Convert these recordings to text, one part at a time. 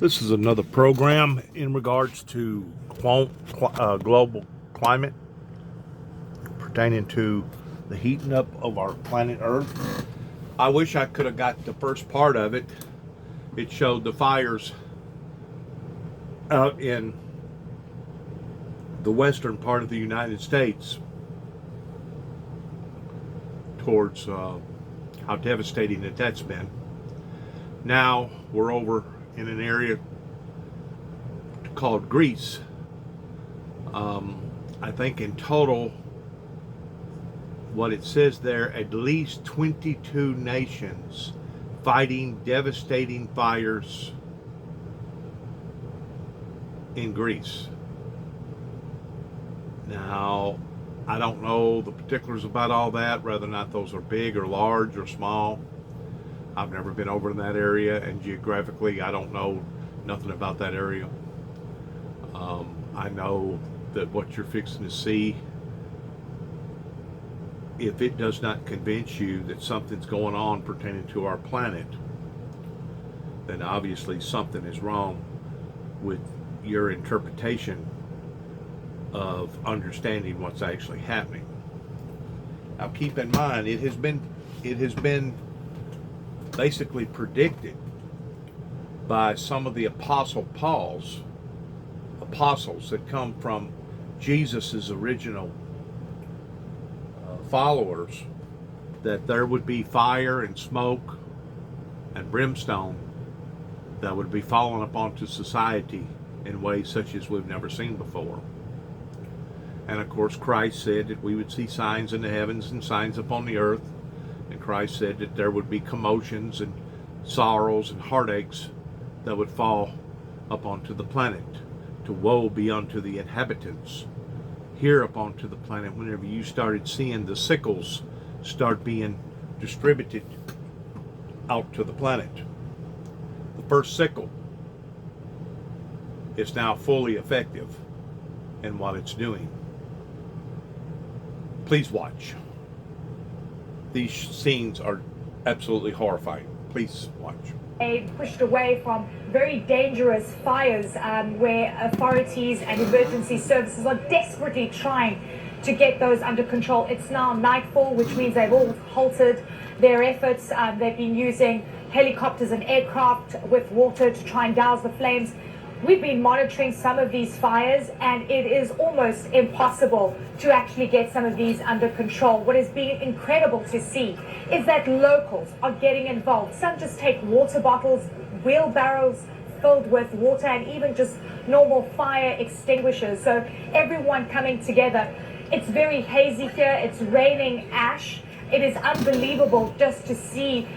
This is another program in regards to global climate pertaining to the heating up of our planet Earth. I wish I could have got the first part of it. It showed the fires out in the western part of the United States towards how devastating that's been. Now we're over in an area called Greece. I think in total, what it says there, at least 22 nations fighting devastating fires in Greece. Now, I don't know the particulars about all that, whether or not those are big or large or small. I've never been over in that area, and geographically I don't know nothing about that area. I know that what you're fixing to see, if it does not convince you that something's going on pertaining to our planet, then obviously something is wrong with your interpretation of understanding what's actually happening. Now keep in mind, it has been basically predicted by some of the apostles that come from Jesus's original followers, that there would be fire and smoke and brimstone that would be falling upon society in ways such as we've never seen before. And of course Christ said that we would see signs in the heavens and signs upon the earth. And Christ said that there would be commotions and sorrows and heartaches that would fall upon the planet. To woe be unto the inhabitants here upon the planet whenever you started seeing the sickles start being distributed out to the planet. The first sickle is now fully effective in what it's doing. Please watch. These scenes are absolutely horrifying. Please watch. Pushed away from very dangerous fires where authorities and emergency services are desperately trying to get those under control. It's now nightfall, which means they've all halted their efforts. They've been using helicopters and aircraft with water to try and douse the flames. We've been monitoring some of these fires, and it is almost impossible to actually get some of these under control. What has been incredible to see is that locals are getting involved. Some just take water bottles, wheelbarrows filled with water, and even just normal fire extinguishers. So everyone coming together. It's very hazy here. It's raining ash. It is unbelievable just to see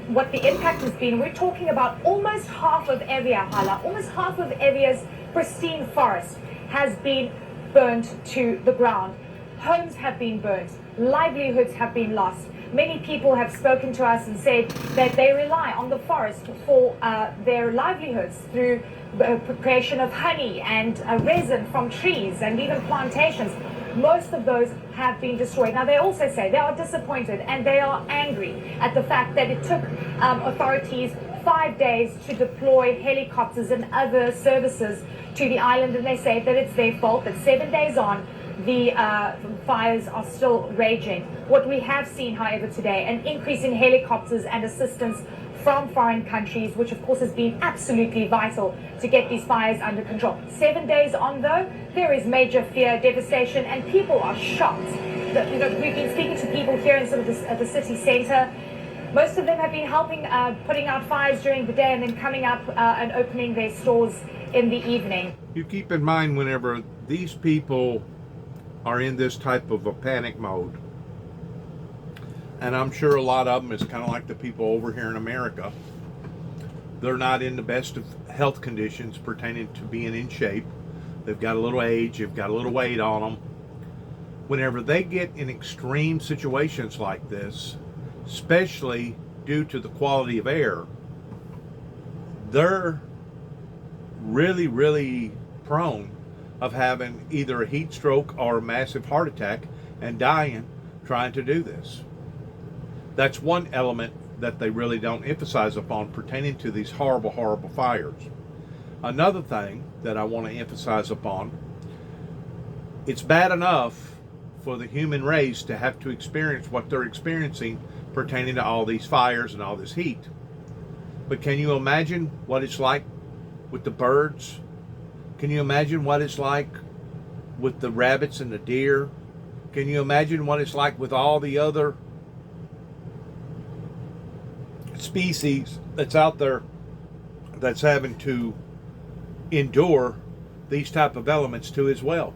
what the impact has been. We're talking about almost half of Evia, almost half of Evia's pristine forest has been burned to the ground. Homes have been burnt. Livelihoods have been lost. Many people have spoken to us and said that they rely on the forest for their livelihoods through the creation of honey and resin from trees and even plantations. Most of those have been destroyed. Now, they also say they are disappointed and they are angry at the fact that it took authorities 5 days to deploy helicopters and other services to the island, and they say that it's their fault that 7 days on, the fires are still raging. What we have seen, however, today, an increase in helicopters and assistance from foreign countries, which of course has been absolutely vital to get these fires under control. 7 days on, though, there is major fear, devastation, and people are shocked. We've been speaking to people here in sort of the city centre. Most of them have been helping, putting out fires during the day and then coming up and opening their stores in the evening. You keep in mind, whenever these people are in this type of a panic mode, and I'm sure a lot of them is kind of like the people over here in America. They're not in the best of health conditions pertaining to being in shape. They've got a little age, they've got a little weight on them. Whenever they get in extreme situations like this, especially due to the quality of air, they're really, really prone of having either a heat stroke or a massive heart attack and dying trying to do this. That's one element that they really don't emphasize upon pertaining to these horrible, horrible fires. Another thing that I want to emphasize upon, it's bad enough for the human race to have to experience what they're experiencing pertaining to all these fires and all this heat. But can you imagine what it's like with the birds? Can you imagine what it's like with the rabbits and the deer? Can you imagine what it's like with all the other species that's out there that's having to endure these type of elements too as well?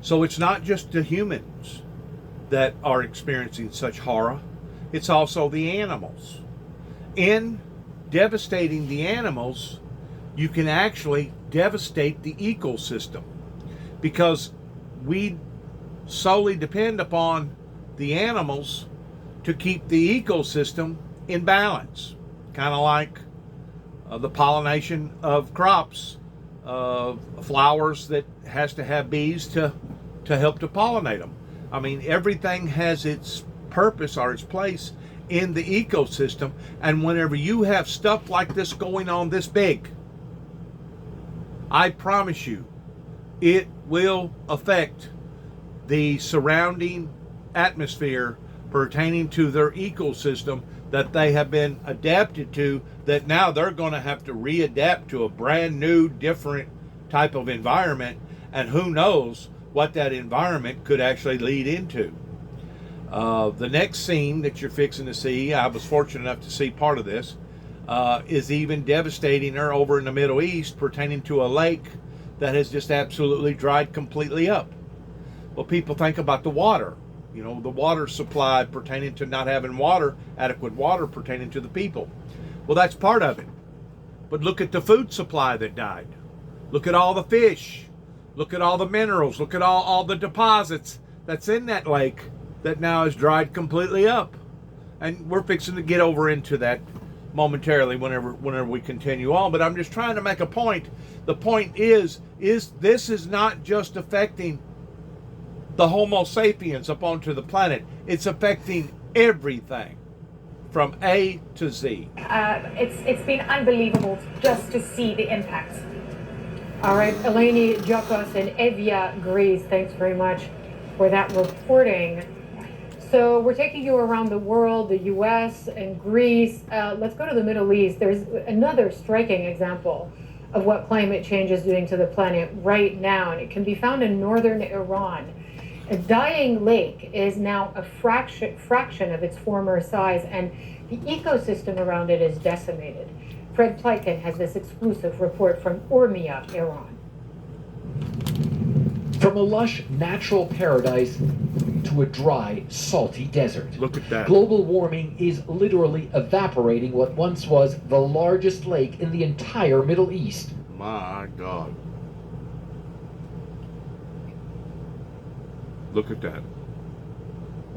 So it's not just the humans that are experiencing such horror, it's also the animals. In devastating the animals, you can actually devastate the ecosystem, because we solely depend upon the animals to keep the ecosystem in balance. Kind of like the pollination of crops, flowers that has to have bees to help to pollinate them. I mean, everything has its purpose or its place in the ecosystem, and whenever you have stuff like this going on this big, I promise you it will affect the surrounding atmosphere pertaining to their ecosystem that they have been adapted to, that now they're going to have to readapt to a brand new, different type of environment, and who knows what that environment could actually lead into. The next scene that you're fixing to see, I was fortunate enough to see part of this, is even devastating there over in the Middle East, pertaining to a lake that has just absolutely dried completely up. Well, people think about the water, you know, the water supply pertaining to not having water, adequate water pertaining to the people. Well, that's part of it. But look at the food supply that died. Look at all the fish. Look at all the minerals. Look at all the deposits that's in that lake that now is dried completely up. And we're fixing to get over into that momentarily whenever we continue on. But I'm just trying to make a point. The point is this is not just affecting the Homo sapiens up onto the planet. It's affecting everything from A to Z. It's been unbelievable just to see the impact. All right, Eleni Giokos in Evia, Greece, thanks very much for that reporting. So we're taking you around the world, the U.S. and Greece. Let's go to the Middle East. There's another striking example of what climate change is doing to the planet right now, and it can be found in northern Iran. A dying lake is now a fraction of its former size, and the ecosystem around it is decimated. Fred Pleitgen has this exclusive report from Urmia, Iran. From a lush natural paradise to a dry, salty desert. Look at that. Global warming is literally evaporating what once was the largest lake in the entire Middle East. My God. Look at that.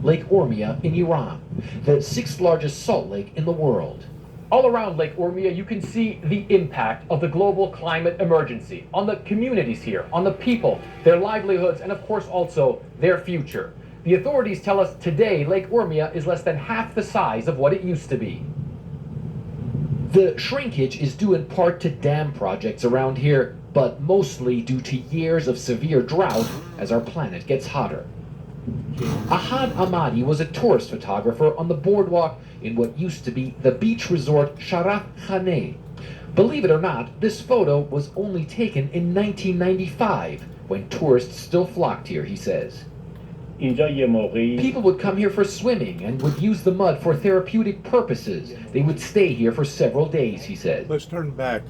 Lake Urmia in Iran, the sixth largest salt lake in the world. All around Lake Urmia, you can see the impact of the global climate emergency on the communities here, on the people, their livelihoods, and of course also their future. The authorities tell us today Lake Urmia is less than half the size of what it used to be. The shrinkage is due in part to dam projects around here, but mostly due to years of severe drought as our planet gets hotter. Ahad Ahmadi was a tourist photographer on the boardwalk in what used to be the beach resort Sharaf Khaneh. Believe it or not, this photo was only taken in 1995, when tourists still flocked here, he says. People would come here for swimming and would use the mud for therapeutic purposes. They would stay here for several days, he says. Let's turn back.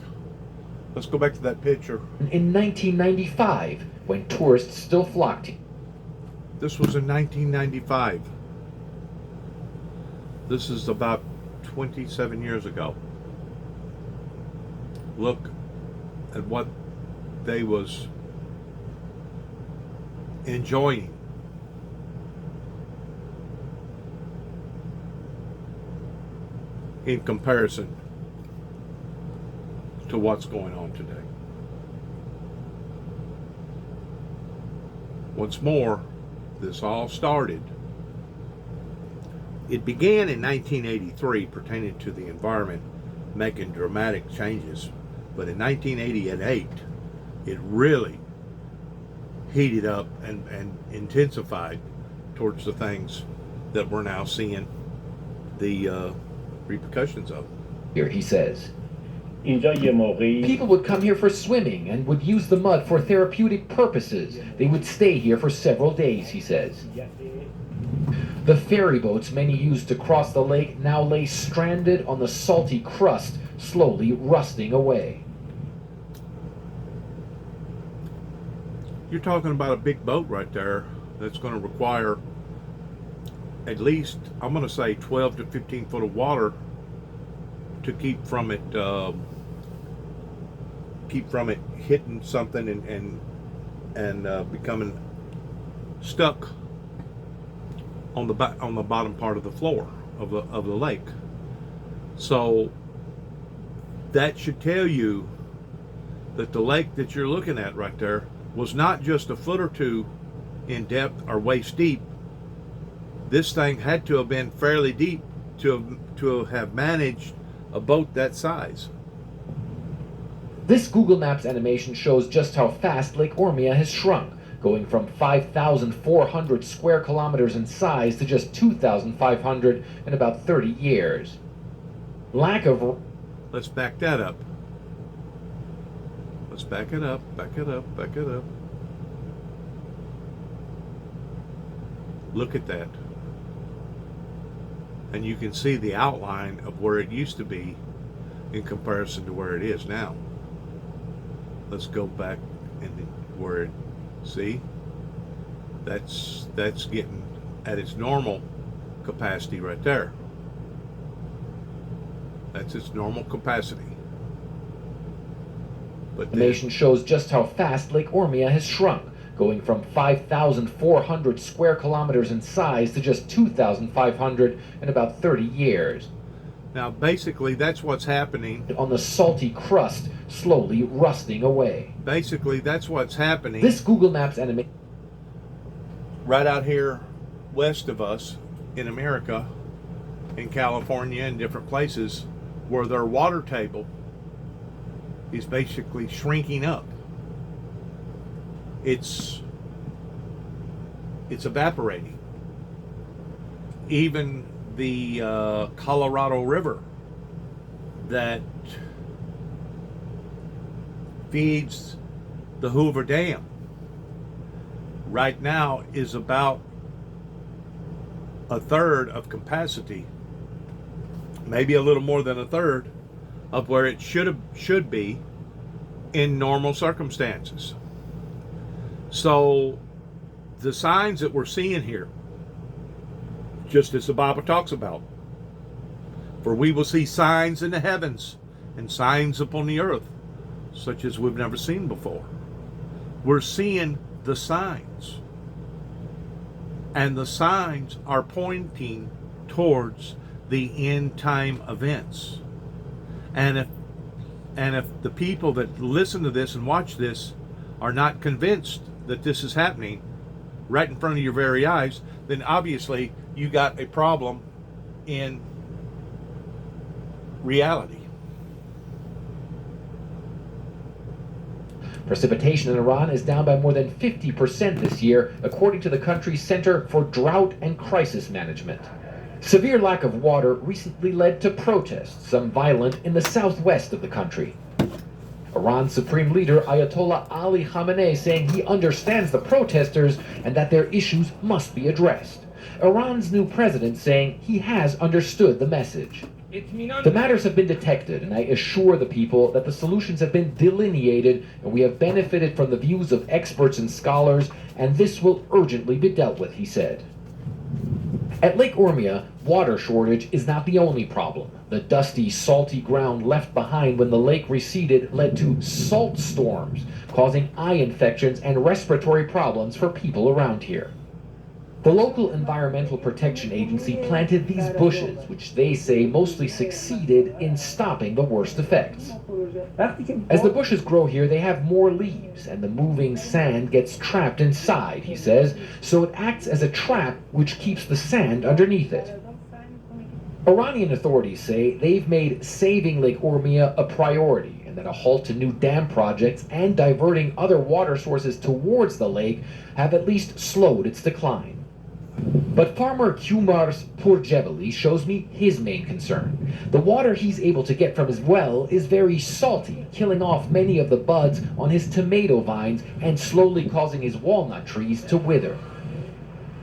Let's go back to that picture. In 1995, when tourists still flocked here. This was in 1995. This is about 27 years ago. Look at what they was enjoying. In comparison to what's going on today. Once more, this all started. It began in 1983 pertaining to the environment making dramatic changes But in 1988, it really heated up and intensified towards the things that we're now seeing the repercussions of. Here he says. اینجا یه موقعی People would come here for swimming and would use the mud for therapeutic purposes. They would stay here for several days, he says. The ferry boats many used to cross the lake now lay stranded on the salty crust, slowly rusting away. You're talking about a big boat right there that's going to require at least, I'm going to say 12 to 15 foot of water to keep from it hitting something and becoming stuck on the bottom part of the floor of the lake. So that should tell you that the lake that you're looking at right there was not just a foot or two in depth or waist deep. This thing had to have been fairly deep to have managed a boat that size. This Google Maps animation shows just how fast Lake Ormia has shrunk, going from 5,400 square kilometers in size to just 2,500 in about 30 years. Lack of... Let's back that up. Let's back it up, back it up, back it up. Look at that. And you can see the outline of where it used to be in comparison to where it is now. Let's go back and where it, see? That's getting at its normal capacity right there. That's its normal capacity. But Animation shows just how fast Lake Ormia has shrunk, going from 5,400 square kilometers in size to just 2,500 in about 30 years. now basically that's what's happening. On the salty crust, slowly rusting away. Basically that's what's happening. This Google Maps animation... Right out here west of us in America, in California and different places, where their water table is basically shrinking up. It's evaporating. Even the Colorado River that feeds the Hoover Dam right now is about a third of capacity, maybe a little more than a third of where it should be in normal circumstances. So the signs that we're seeing here, just as the Bible talks about, for we will see signs in the heavens and signs upon the earth, such as we've never seen before. We're seeing the signs, and the signs are pointing towards the end time events. And if the people that listen to this and watch this are not convinced that this is happening right in front of your very eyes, then obviously you got a problem in reality. Precipitation in Iran is down by more than 50% this year, according to the country's Center for Drought and Crisis Management. Severe lack of water recently led to protests, some violent, in the southwest of the country. Iran's supreme leader Ayatollah Ali Khamenei saying he understands the protesters and that their issues must be addressed. Iran's new president saying he has understood the message. The matters have been detected, and I assure the people that the solutions have been delineated, and we have benefited from the views of experts and scholars, and this will urgently be dealt with, he said. At Lake Ormia, water shortage is not the only problem. The dusty, salty ground left behind when the lake receded led to salt storms, causing eye infections and respiratory problems for people around here. The local Environmental Protection Agency planted these bushes, which they say mostly succeeded in stopping the worst effects. As the bushes grow here, they have more leaves, and the moving sand gets trapped inside, he says, so it acts as a trap which keeps the sand underneath it. Iranian authorities say they've made saving Lake Ormia a priority, and and that a halt to new dam projects and diverting other water sources towards the lake have at least slowed its decline. But farmer Kumars Purjevali shows me his main concern. The water he's able to get from his well is very salty, killing off many of the buds on his tomato vines and slowly causing his walnut trees to wither.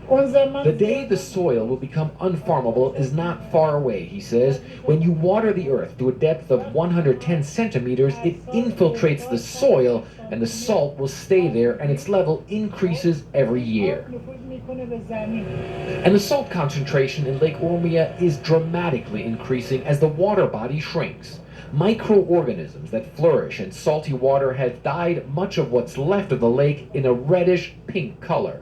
The day the soil will become unfarmable is not far away, he says. When you water the earth to a depth of 110 centimeters, it infiltrates the soil and the salt will stay there and its level increases every year. And the salt concentration in Lake Urmia is dramatically increasing as the water body shrinks. Microorganisms that flourish in salty water have dyed much of what's left of the lake in a reddish pink color.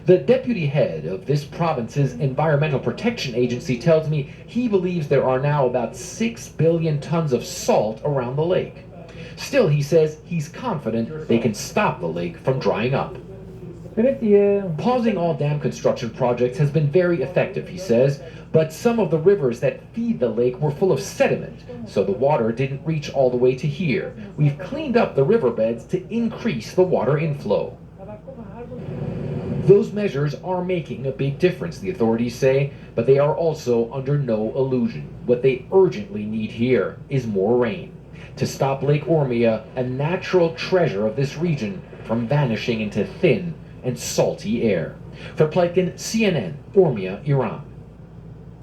The deputy head of this province's Environmental Protection Agency tells me he believes there are now about 6 billion tons of salt around the lake. Still, he says he's confident they can stop the lake from drying up. Pausing all dam construction projects has been very effective, he says, but some of the rivers that feed the lake were full of sediment, so the water didn't reach all the way to here. We've cleaned up the riverbeds to increase the water inflow. Those measures are making a big difference, the authorities say, but they are also under no illusion. What they urgently need here is more rain to stop Lake Urmia, a natural treasure of this region, from vanishing into thin and salty air. For Plotkin, CNN, Urmia, Iran.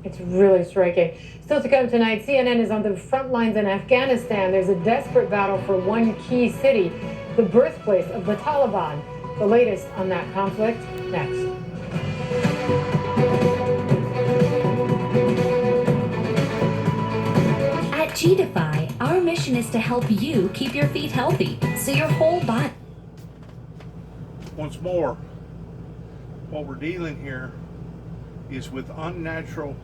It's really striking. Still to come tonight, CNN is on the front lines in Afghanistan. There's a desperate battle for one key city, the birthplace of the Taliban. The latest on that conflict, next. At GDefy, our mission is to help you keep your feet healthy, so your whole body... Once more, what we're dealing here is with unnatural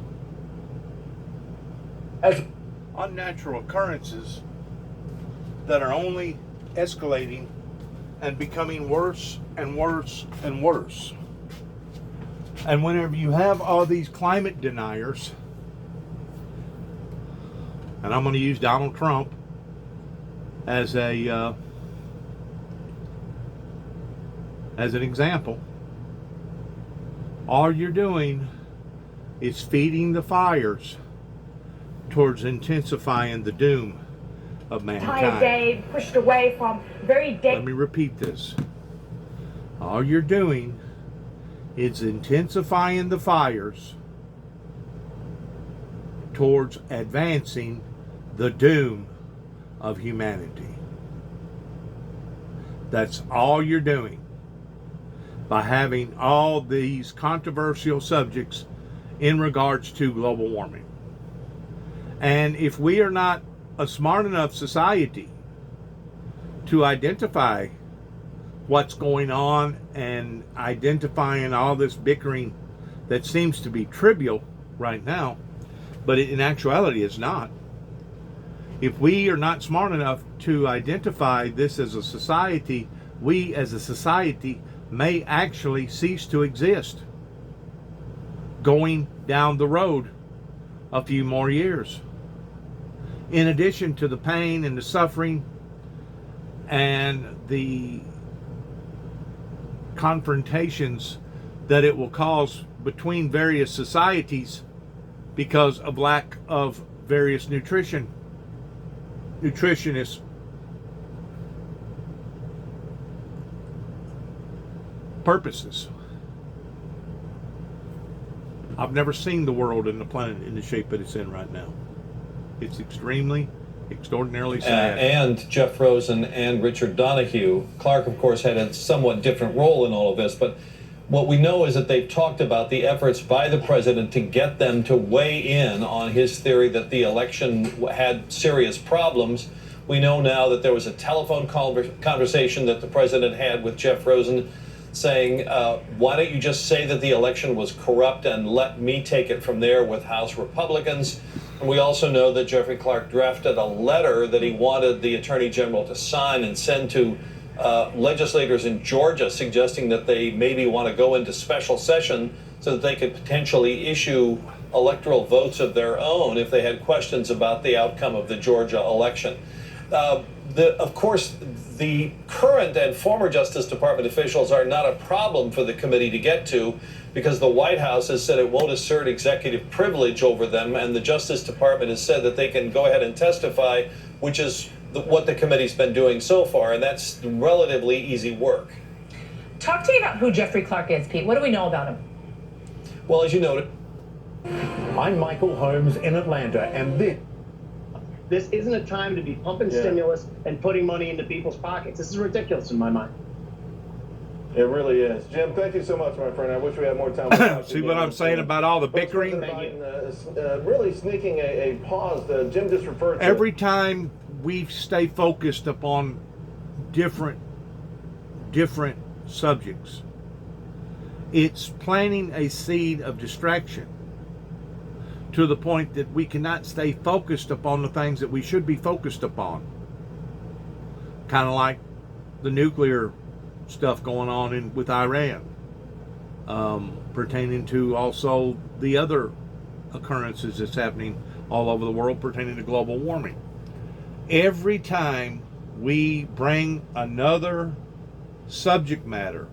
occurrences that are only escalating and becoming worse and worse and worse. And whenever you have all these climate deniers, and I'm going to use Donald Trump as an example, all you're doing is feeding the fires towards intensifying the doom of mankind. Entire day pushed away from very Let me repeat this. All you're doing is intensifying the fires towards advancing the doom of humanity. That's all you're doing by having all these controversial subjects in regards to global warming. And if we are not a smart enough society to identify what's going on and identifying all this bickering that seems to be trivial right now, but in actuality it's not. If we are not smart enough to identify this as a society, we as a society may actually cease to exist going down the road a few more years. In addition to the pain and the suffering and the confrontations that it will cause between various societies because of lack of various nutritionist purposes. I've never seen the world and the planet in the shape that it's in right now. It's extraordinarily sad. And Jeff Rosen and Richard Donahue. Clark, of course, had a somewhat different role in all of this, but what we know is that they've talked about the efforts by the president to get them to weigh in on his theory that the election had serious problems. We know now that there was a telephone conversation that the president had with Jeff Rosen saying, why don't you just say that the election was corrupt and let me take it from there with House Republicans? And we also know that Jeffrey Clark drafted a letter that he wanted the Attorney General to sign and send to legislators in Georgia, suggesting that they maybe want to go into special session so that they could potentially issue electoral votes of their own if they had questions about the outcome of the Georgia election. Of course, the current and former Justice Department officials are not a problem for the committee to get to because the White House has said it won't assert executive privilege over them, and the Justice Department has said that they can go ahead and testify, which is what the committee's been doing so far, and that's relatively easy work. Talk to me about who Jeffrey Clark is, Pete. What do we know about him? Well, as you noted, I'm Michael Holmes in Atlanta, and this isn't a time to be pumping stimulus and putting money into people's pockets. This is ridiculous in my mind. It really is. Jim, thank you so much, my friend. I wish we had more time. See what I'm saying about all the bickering? Really sneaking a pause. Jim just referred to every time we stay focused upon different subjects, it's planting a seed of distraction to the point that we cannot stay focused upon the things that we should be focused upon. Kind of like the nuclear stuff going on with Iran, pertaining to also the other occurrences that's happening all over the world pertaining to global warming. Every time we bring another subject matter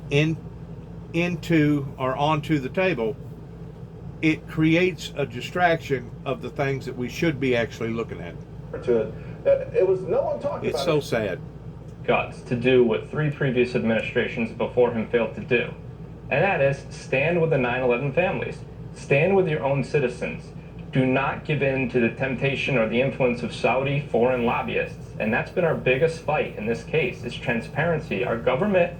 into or onto the table, it creates a distraction of the things that we should be actually looking at. It was no one talking about it. It's so sad. Guts to do what 3 previous administrations before him failed to do, and that is stand with the 9/11 families. Stand with your own citizens. Do not give in to the temptation or the influence of Saudi foreign lobbyists. And that's been our biggest fight in this case, is transparency. Our government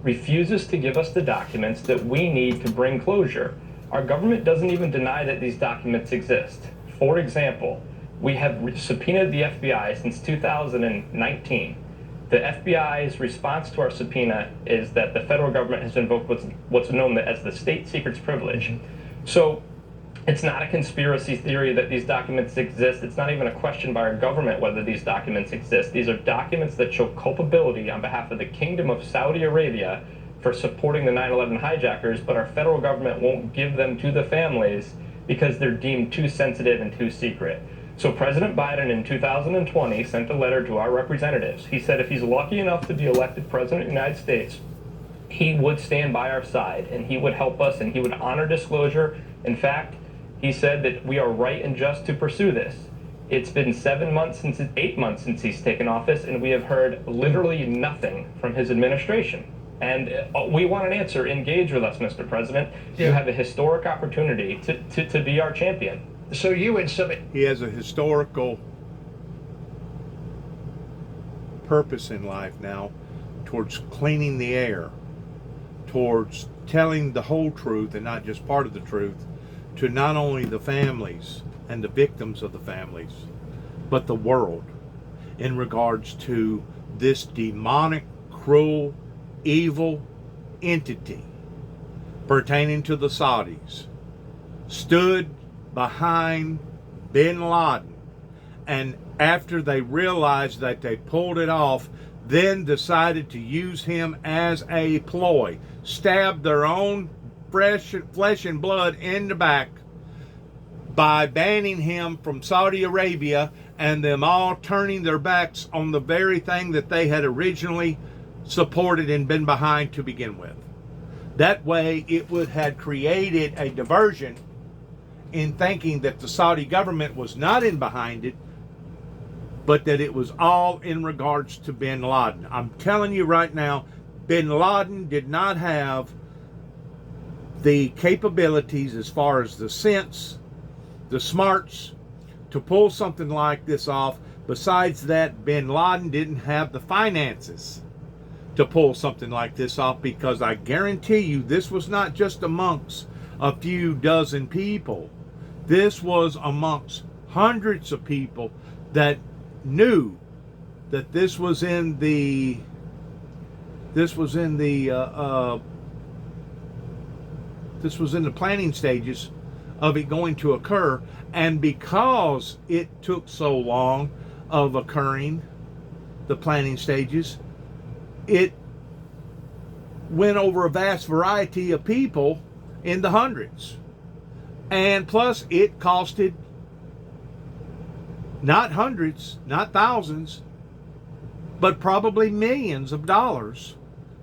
refuses to give us the documents that we need to bring closure. Our government doesn't even deny that these documents exist. For example, we have subpoenaed the FBI since 2019. The FBI's response to our subpoena is that the federal government has invoked what's known as the state secrets privilege. So it's not a conspiracy theory that these documents exist. It's not even a question by our government whether these documents exist. These are documents that show culpability on behalf of the Kingdom of Saudi Arabia for supporting the 9/11 hijackers, but our federal government won't give them to the families because they're deemed too sensitive and too secret. So President Biden in 2020 sent a letter to our representatives. He said if he's lucky enough to be elected president of the United States, he would stand by our side and he would help us and he would honor disclosure. In fact, he said that we are right and just to pursue this. It's been 8 months since he's taken office, and we have heard literally nothing from his administration. And we want an answer. Engage with us, Mr. President. Yeah. You have a historic opportunity to be our champion. So you would submit. He has a historical purpose in life now towards cleaning the air, towards telling the whole truth and not just part of the truth, to not only the families and the victims of the families, but the world, in regards to this demonic, cruel, evil entity pertaining to the Saudis stood behind bin Laden, and after they realized that they pulled it off, then decided to use him as a ploy, stabbed their own flesh and blood in the back by banning him from Saudi Arabia, and them all turning their backs on the very thing that they had originally supported and been behind to begin with. That way it would have created a diversion in thinking that the Saudi government was not in behind it, but that it was all in regards to bin Laden. I'm telling you right now, bin Laden did not have the capabilities as far as the sense, the smarts to pull something like this off. Besides that, bin Laden didn't have the finances to pull something like this off, because I guarantee you this was not just amongst a few dozen people. This was amongst hundreds of people that knew that this was in the planning stages of it going to occur. And because it took so long of occurring, the planning stages, it went over a vast variety of people in the hundreds. And plus it costed not hundreds, not thousands, but probably millions of dollars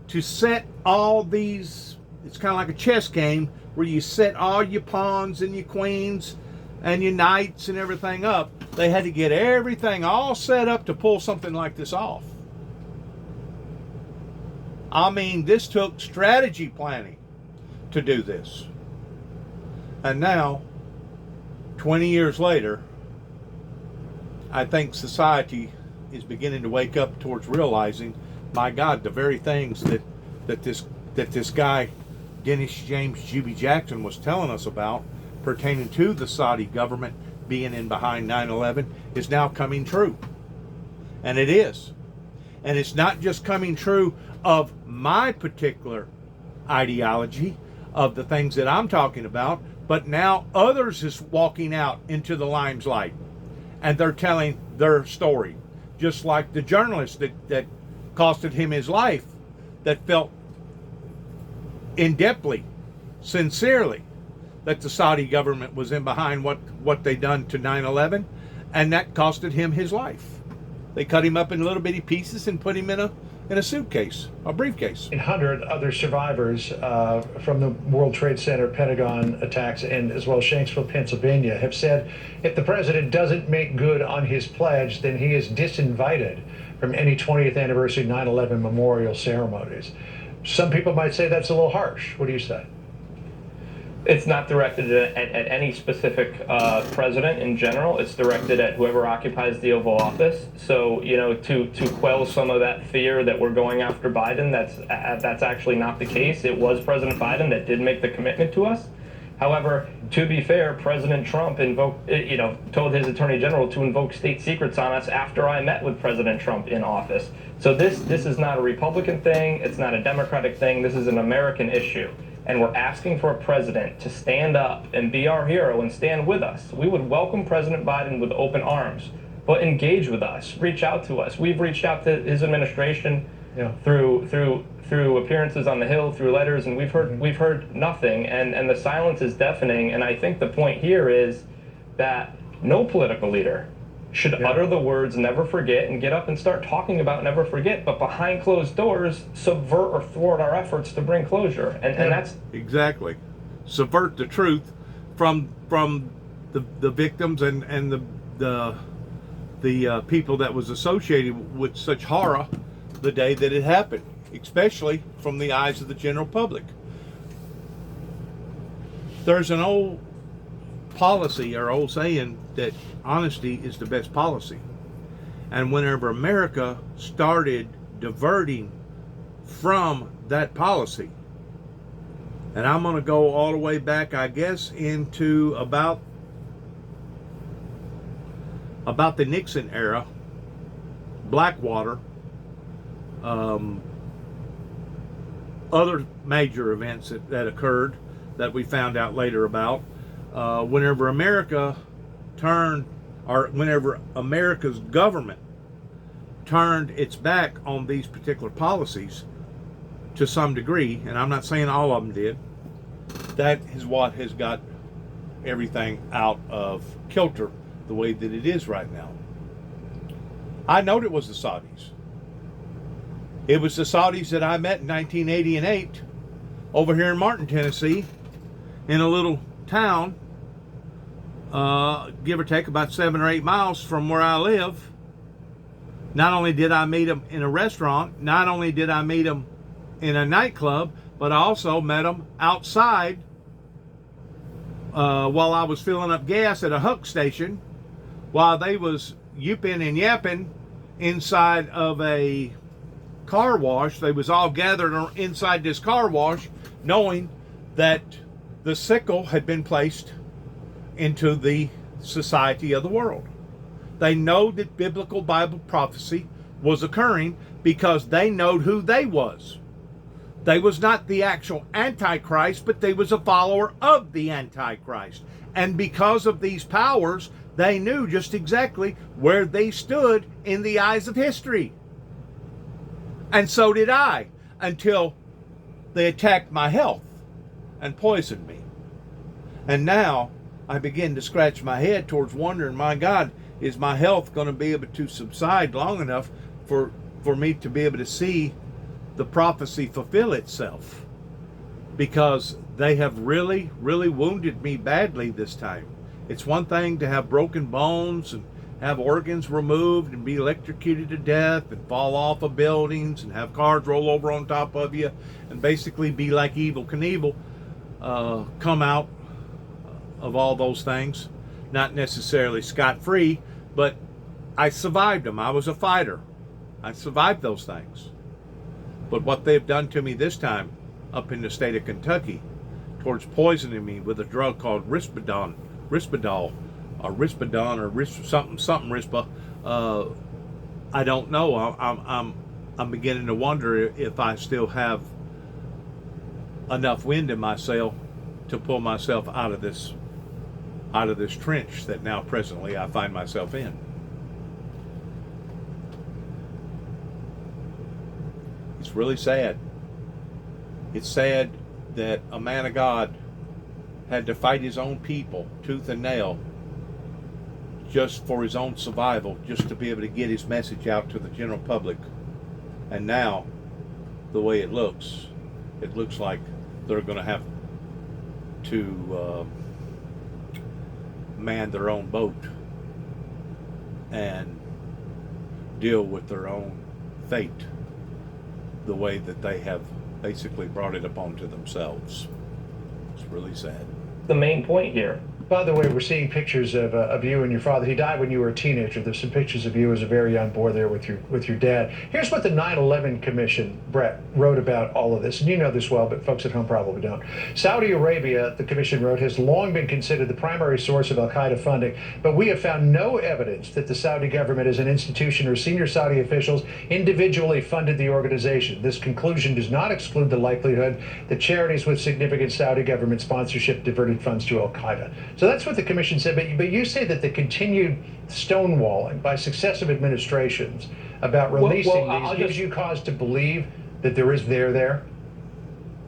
to set all these. It's kind of like a chess game where you set all your pawns and your queens and your knights and everything up. They had to get everything all set up to pull something like this off. I mean, this took strategy planning to do this. And now, 20 years later, I think society is beginning to wake up towards realizing, my God, the very things that this guy, Dennis James Juby Jackson, was telling us about pertaining to the Saudi government being in behind 9/11 is now coming true. And it is. And it's not just coming true of my particular ideology, of the things that I'm talking about, but now others is walking out into the limelight and they're telling their story. Just like the journalist that costed him his life, that felt in-depthly, sincerely, that the Saudi government was in behind what they done to 9/11, and that costed him his life. They cut him up in little bitty pieces and put him in a suitcase, a briefcase. 100 other survivors from the World Trade Center, Pentagon attacks, and as well as Shanksville, Pennsylvania, have said if the president doesn't make good on his pledge, then he is disinvited from any 20th anniversary 9/11 memorial ceremonies. Some people might say that's a little harsh. What do you say? It's not directed at any specific president in general. It's directed at whoever occupies the Oval Office. So, to quell some of that fear that we're going after Biden, that's actually not the case. It was President Biden that did make the commitment to us. However, to be fair, President Trump told his attorney general to invoke state secrets on us after I met with President Trump in office. So this is not a Republican thing. It's not a Democratic thing. This is an American issue. And we're asking for a president to stand up and be our hero and stand with us. We would welcome President Biden with open arms, but engage with us, reach out to us. We've reached out to his administration through appearances on the Hill, through letters, and we've heard nothing. And the silence is deafening. And I think the point here is that no political leader should utter the words never forget and get up and start talking about never forget, but behind closed doors subvert or thwart our efforts to bring closure. And that's exactly subvert the truth from the victims and the people that was associated with such horror the day that it happened, especially from the eyes of the general public. There's an old policy or old saying that honesty is the best policy. And whenever America started diverting from that policy, and I'm going to go all the way back, I guess, into about the Nixon era, Blackwater, other major events that occurred that we found out later about, whenever America turned, or whenever America's government turned its back on these particular policies to some degree, and I'm not saying all of them did, that is what has got everything out of kilter the way that it is right now. I know it was the Saudis. It was the Saudis that I met in 1980 and 8 over here in Martin, Tennessee, in a little town, give or take about 7 or 8 miles from where I live. Not only did I meet them in a restaurant, not only did I meet them in a nightclub, but I also met them outside while I was filling up gas at a Huck station, while they was youping and yapping inside of a car wash. They was all gathered inside this car wash, knowing that the sickle had been placed into the society of the world. They know that biblical Bible prophecy was occurring because they knowed who they was. They was not the actual Antichrist, but they was a follower of the Antichrist. And because of these powers, they knew just exactly where they stood in the eyes of history. And so did I, until they attacked my health and poisoned me. And now I begin to scratch my head towards wondering, my God, is my health going to be able to subside long enough for me to be able to see the prophecy fulfill itself? Because they have really, really wounded me badly this time. It's one thing to have broken bones and have organs removed and be electrocuted to death and fall off of buildings and have cars roll over on top of you and basically be like Evel Knievel, come out of all those things. Not necessarily scot-free, but I survived them. I was a fighter. I survived those things. But what they've done to me this time up in the state of Kentucky towards poisoning me with a drug called Rispadol, or something Rispa. I don't know. I'm beginning to wonder if I still have enough wind in my sail to pull myself out of this trench that now presently I find myself in. It's really sad. It's sad that a man of God had to fight his own people tooth and nail just for his own survival, just to be able to get his message out to the general public. And now, the way it looks like they're going to have to man their own boat and deal with their own fate the way that they have basically brought it upon to themselves. It's really sad. The main point here. By the way, we're seeing pictures of you and your father. He died when you were a teenager. There's some pictures of you as a very young boy there with your dad. Here's what the 9/11 Commission, Brett, wrote about all of this. And you know this well, but folks at home probably don't. Saudi Arabia, the Commission wrote, has long been considered the primary source of al-Qaeda funding, but we have found no evidence that the Saudi government as an institution or senior Saudi officials individually funded the organization. This conclusion does not exclude the likelihood that charities with significant Saudi government sponsorship diverted funds to al-Qaeda. So that's what the commission said, but you say that the continued stonewalling by successive administrations about releasing these gives you cause to believe that there is there?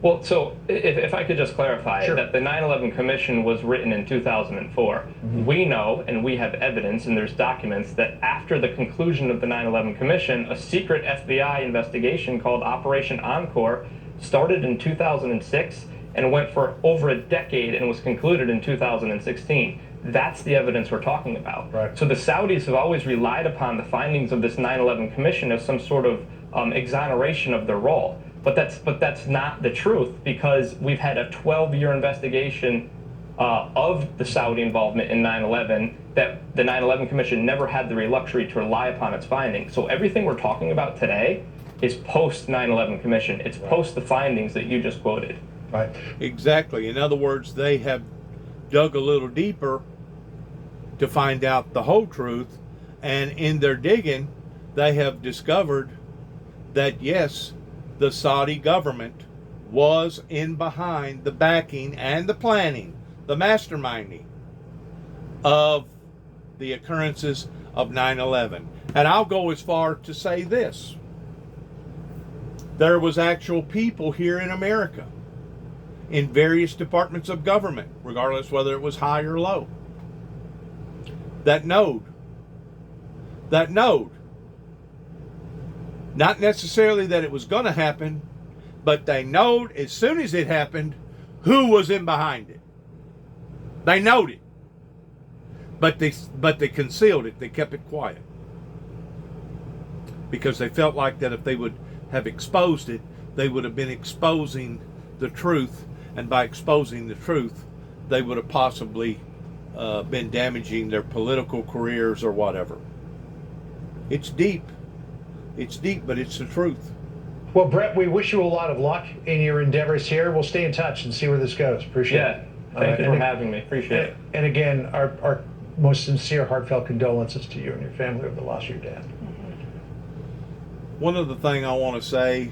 Well, so if I could just clarify, Sure. that the 9/11 Commission was written in 2004. Mm-hmm. We know, and we have evidence, and there's documents, that after the conclusion of the 9/11 Commission, a secret FBI investigation called Operation Encore started in 2006 and went for over a decade and was concluded in 2016. That's the evidence we're talking about. Right. So the Saudis have always relied upon the findings of this 9/11 Commission as some sort of exoneration of their role. But that's not the truth, because we've had a 12-year investigation of the Saudi involvement in 9/11 that the 9/11 Commission never had the luxury to rely upon its findings. So everything we're talking about today is post 9/11 Commission. It's post the findings that you just quoted. Right. Exactly. In other words, they have dug a little deeper to find out the whole truth, and in their digging, they have discovered that yes, the Saudi government was in behind the backing and the planning, the masterminding of the occurrences of 9/11. And I'll go as far to say this. There was actual people here in America in various departments of government, regardless whether it was high or low, that knowed, not necessarily that it was going to happen, but they knowed as soon as it happened who was in behind it. They knowed it, but they concealed it. They kept it quiet because they felt like that if they would have exposed it, they would have been exposing the truth. And by exposing the truth, they would have possibly been damaging their political careers or whatever. It's deep. It's deep, but it's the truth. Well, Brett, we wish you a lot of luck in your endeavors here. We'll stay in touch and see where this goes. Appreciate it. Thank you for having me. Appreciate it. And again, our most sincere, heartfelt condolences to you and your family over the loss of your dad. One other thing I want to say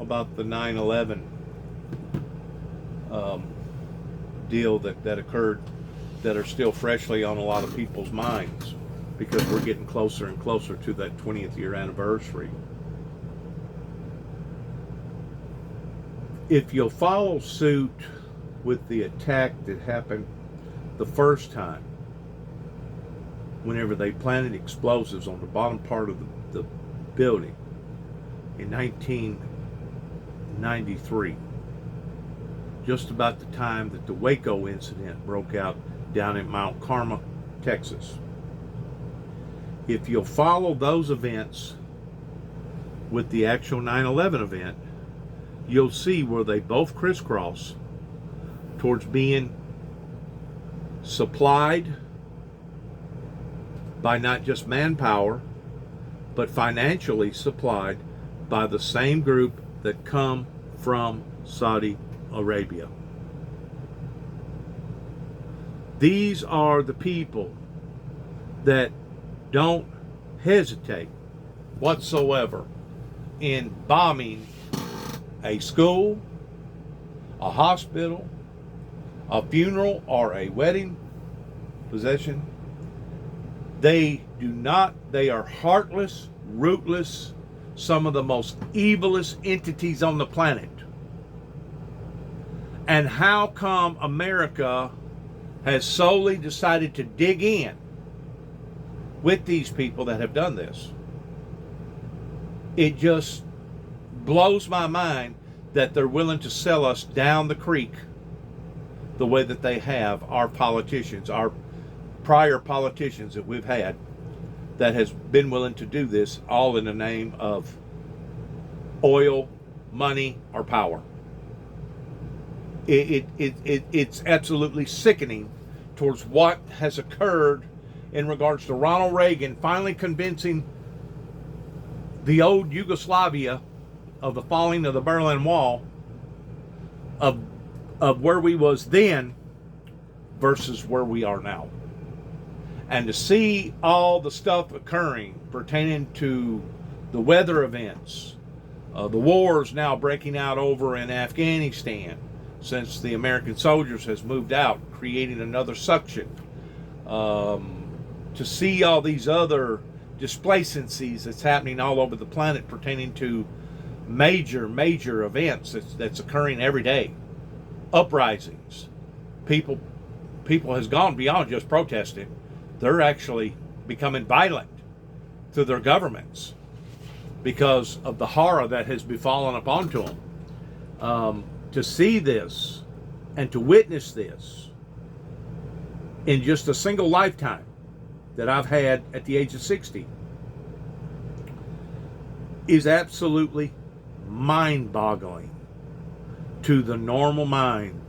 about the 9/11 deal that occurred, that are still freshly on a lot of people's minds, because we're getting closer and closer to that 20th year anniversary. If you'll follow suit with the attack that happened the first time, whenever they planted explosives on the bottom part of the building in 1993, just about the time that the Waco incident broke out down in Mount Carmel, Texas. If you'll follow those events with the actual 9/11 event, you'll see where they both crisscross towards being supplied by not just manpower, but financially supplied by the same group that come from Saudi Arabia. These are the people that don't hesitate whatsoever in bombing a school, a hospital, a funeral, or a wedding procession. They are heartless, rootless, some of the most evilest entities on the planet. And how come America has solely decided to dig in with these people that have done this? It just blows my mind that they're willing to sell us down the creek the way that they have our politicians, our prior politicians that we've had that has been willing to do this, all in the name of oil, money, or power. It's absolutely sickening towards what has occurred in regards to Ronald Reagan finally convincing the old Yugoslavia of the falling of the Berlin Wall of where we was then versus where we are now. And to see all the stuff occurring pertaining to the weather events, the wars now breaking out over in Afghanistan since the American soldiers has moved out, creating another suction. To see all these other displacencies that's happening all over the planet pertaining to major events that's occurring every day. Uprisings. People has gone beyond just protesting. They're actually becoming violent to their governments because of the horror that has befallen upon to them. To see this and to witness this in just a single lifetime that I've had at the age of 60 is absolutely mind-boggling to the normal mind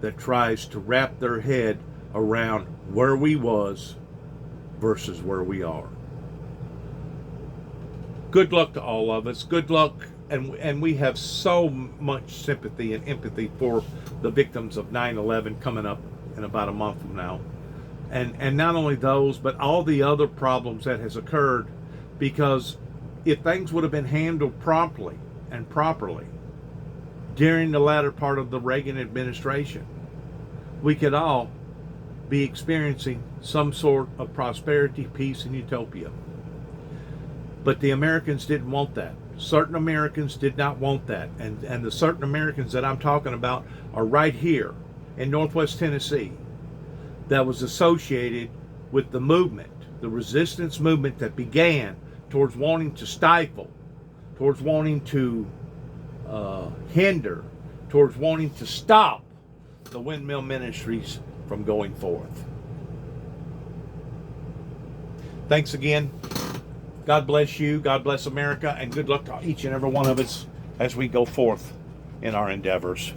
that tries to wrap their head around where we was versus where we are. Good luck to all of us. Good luck, and we have so much sympathy and empathy for the victims of 9/11 coming up in about a month from now. And not only those, but all the other problems that has occurred, because if things would have been handled promptly and properly during the latter part of the Reagan administration, we could all be experiencing some sort of prosperity, peace, and utopia. But the Americans didn't want that. Certain Americans did not want that. And the certain Americans that I'm talking about are right here in Northwest Tennessee, that was associated with the movement, the resistance movement that began towards wanting to stifle, towards wanting to hinder, towards wanting to stop the windmill ministries from going forth. Thanks again. God bless you. God bless America. And good luck to each and every one of us as we go forth in our endeavors.